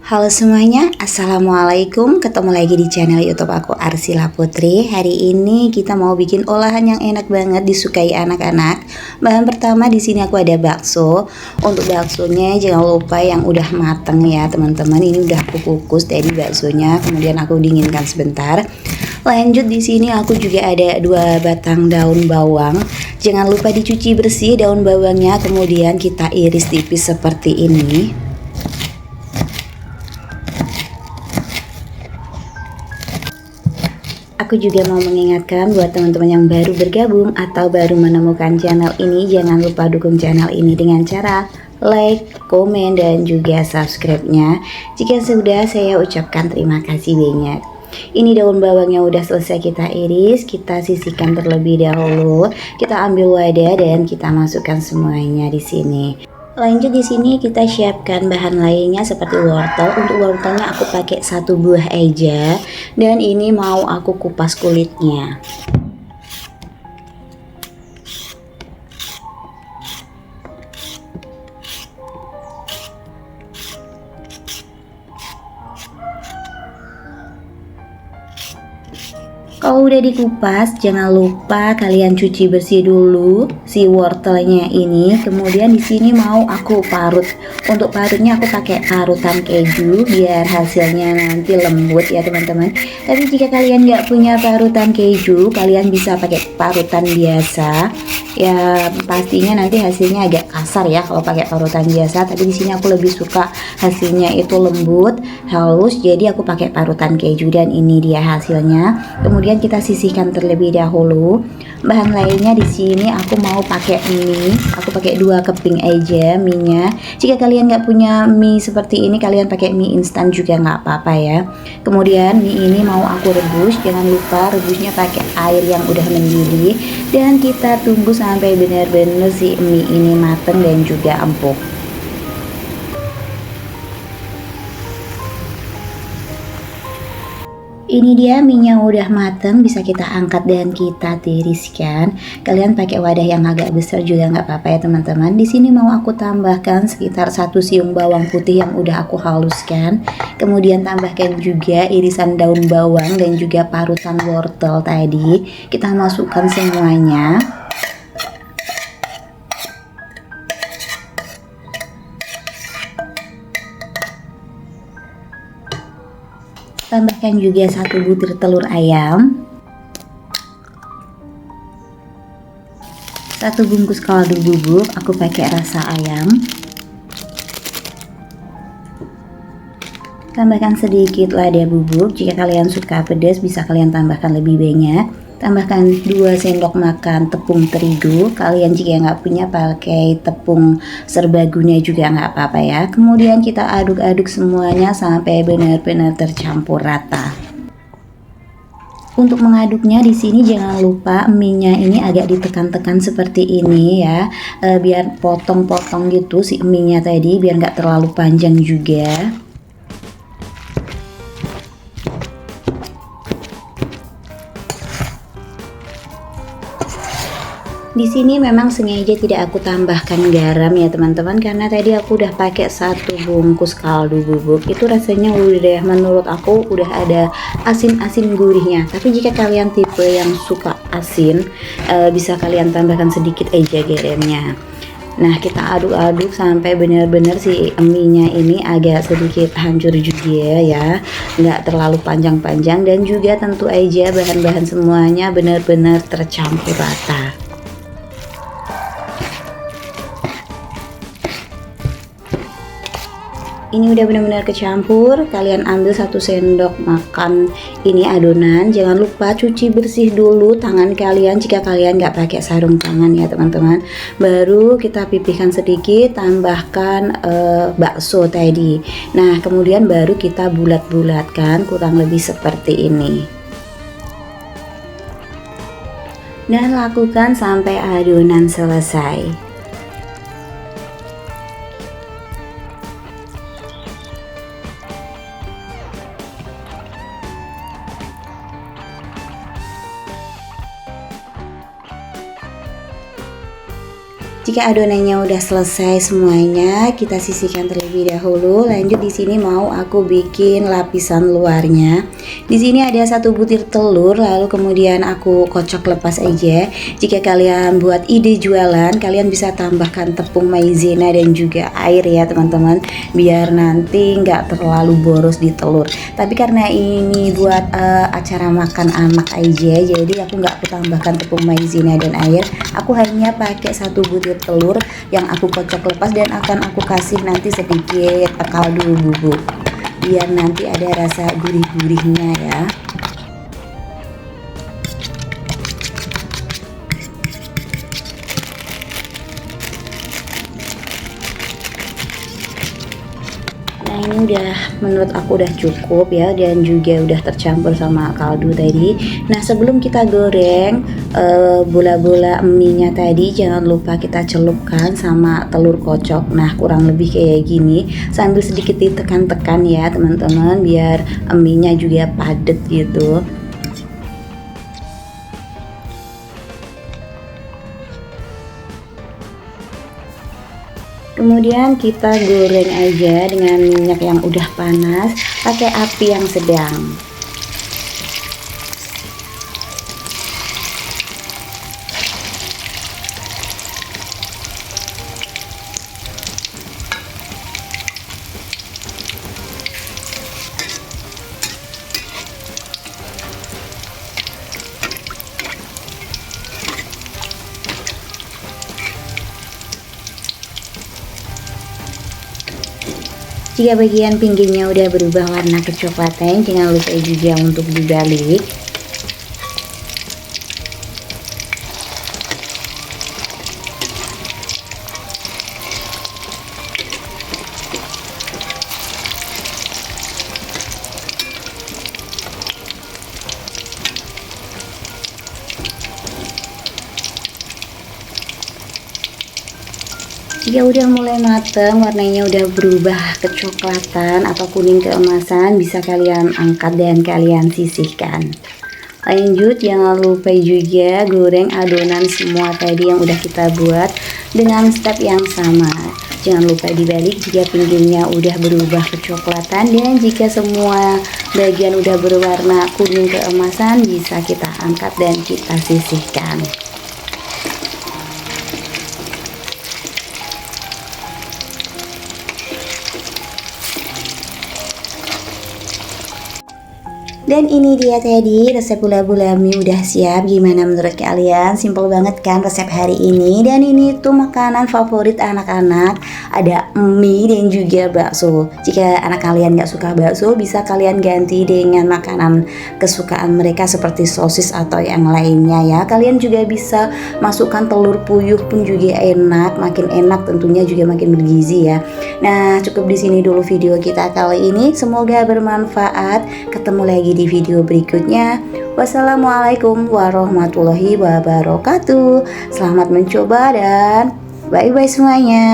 Halo semuanya, Assalamualaikum. Ketemu lagi di channel YouTube aku, Arsila Putri. Hari ini kita mau bikin olahan yang enak banget disukai anak-anak. Bahan pertama di sini aku ada bakso. Untuk baksonya jangan lupa yang udah mateng ya teman-teman. Ini udah aku kukus tadi baksonya, kemudian aku dinginkan sebentar. Lanjut di sini aku juga ada 2 batang daun bawang. Jangan lupa dicuci bersih daun bawangnya, kemudian kita iris tipis seperti ini. Aku juga mau mengingatkan buat teman-teman yang baru bergabung atau baru menemukan channel ini, jangan lupa dukung channel ini dengan cara like, komen, dan juga subscribe-nya. Jika sudah, saya ucapkan terima kasih banyak. Ini daun bawangnya udah selesai kita iris, kita sisihkan terlebih dahulu. Kita ambil wadah dan kita masukkan semuanya di sini. Lanjut di sini kita siapkan bahan lainnya seperti wortel. Untuk wortelnya aku pakai 1 buah aja dan ini mau aku kupas kulitnya. Kalau udah dikupas, jangan lupa kalian cuci bersih dulu si wortelnya ini. Kemudian di sini mau aku parut. Untuk parutnya aku pakai parutan keju biar hasilnya nanti lembut ya teman-teman. Tapi jika kalian nggak punya parutan keju, kalian bisa pakai parutan biasa. Ya pastinya nanti hasilnya agak kasar ya kalau pakai parutan biasa. Tapi di sini aku lebih suka hasilnya itu lembut, halus. Jadi aku pakai parutan keju dan ini dia hasilnya. Kemudian kita sisihkan terlebih dahulu. Bahan lainnya di sini aku mau pakai mie. Aku pakai 2 keping aja mie-nya. Jika kalian nggak punya mie seperti ini, kalian pakai mie instan juga nggak apa-apa ya. Kemudian mie ini mau aku rebus. Jangan lupa rebusnya pakai air yang udah mendidih. Dan kita tunggu sampai benar-benar si mie ini mateng dan juga empuk. Ini dia mie-nya udah mateng, bisa kita angkat dan kita tiriskan. Kalian pakai wadah yang agak besar juga nggak apa-apa ya teman-teman. Di sini mau aku tambahkan sekitar 1 siung bawang putih yang udah aku haluskan. Kemudian tambahkan juga irisan daun bawang dan juga parutan wortel tadi. Kita masukkan semuanya. Tambahkan juga 1 butir telur ayam, 1 bungkus kaldu bubuk, aku pakai rasa ayam. Tambahkan sedikit lada bubuk, jika kalian suka pedas bisa kalian tambahkan lebih banyak. Tambahkan 2 sendok makan tepung terigu. Kalian jika nggak punya pakai tepung serbaguna juga nggak apa-apa ya. Kemudian kita aduk-aduk semuanya sampai benar-benar tercampur rata. Untuk mengaduknya di sini jangan lupa mie-nya ini agak ditekan-tekan seperti ini ya, biar potong-potong gitu si mie-nya tadi, biar nggak terlalu panjang juga. Di sini memang sengaja tidak aku tambahkan garam ya teman-teman, karena tadi aku udah pakai 1 bungkus kaldu bubuk. Itu rasanya udah menurut aku udah ada asin-asin gurihnya. Tapi jika kalian tipe yang suka asin, bisa kalian tambahkan sedikit aja garamnya. Nah kita aduk-aduk sampai benar-benar si mie-nya ini agak sedikit hancur juga ya, nggak terlalu panjang-panjang, dan juga tentu aja bahan-bahan semuanya benar-benar tercampur rata. Ini udah benar-benar kecampur. Kalian ambil 1 sendok makan ini adonan. Jangan lupa cuci bersih dulu tangan kalian jika kalian nggak pakai sarung tangan ya teman-teman. Baru kita pipihkan sedikit, tambahkan bakso tadi. Nah kemudian baru kita bulat-bulatkan kurang lebih seperti ini. Dan lakukan sampai adonan selesai. Jika adonannya udah selesai semuanya, kita sisihkan terlebih dahulu. Lanjut di sini mau aku bikin lapisan luarnya. Di sini ada 1 butir telur, lalu kemudian aku kocok lepas aja. Jika kalian buat ide jualan, kalian bisa tambahkan tepung maizena dan juga air ya teman-teman, biar nanti nggak terlalu boros di telur. Tapi karena ini buat acara makan anak aja, jadi aku nggak tambahkan tepung maizena dan air. Aku hanya pakai 1 butir telur yang aku kocok lepas dan akan aku kasih nanti sedikit kaldu bubuk biar nanti ada rasa gurih-gurihnya ya. Nah ini udah, menurut aku udah cukup ya, dan juga udah tercampur sama kaldu tadi. Nah sebelum kita goreng bola-bola mie-nya tadi, jangan lupa kita celupkan sama telur kocok. Nah kurang lebih kayak gini, sambil sedikit ditekan-tekan ya teman-teman, biar mie-nya juga padat gitu. Kemudian kita goreng aja dengan minyak yang udah panas, pakai api yang sedang. Jika bagian pinggirnya udah berubah warna kecoklatan, jangan lupa juga untuk dibalik. Jika udah mulai mateng, warnanya udah berubah kecoklatan atau kuning keemasan, bisa kalian angkat dan kalian sisihkan. Lanjut, jangan lupa juga goreng adonan semua tadi yang udah kita buat dengan step yang sama. Jangan lupa dibalik jika pinggirnya udah berubah kecoklatan, dan jika semua bagian udah berwarna kuning keemasan, bisa kita angkat dan kita sisihkan. Dan ini dia tadi resep bola-bola mie udah siap. Gimana menurut kalian? Simple banget kan resep hari ini. Dan ini tuh makanan favorit anak-anak. Ada mie dan juga bakso. Jika anak kalian gak suka bakso, bisa kalian ganti dengan makanan kesukaan mereka seperti sosis atau yang lainnya ya. Kalian juga bisa masukkan telur puyuh pun juga enak. Makin enak tentunya juga makin bergizi ya. Nah cukup di sini dulu video kita kali ini. Semoga bermanfaat. Ketemu lagi di video berikutnya. Wassalamualaikum warahmatullahi wabarakatuh. Selamat mencoba dan bye-bye semuanya.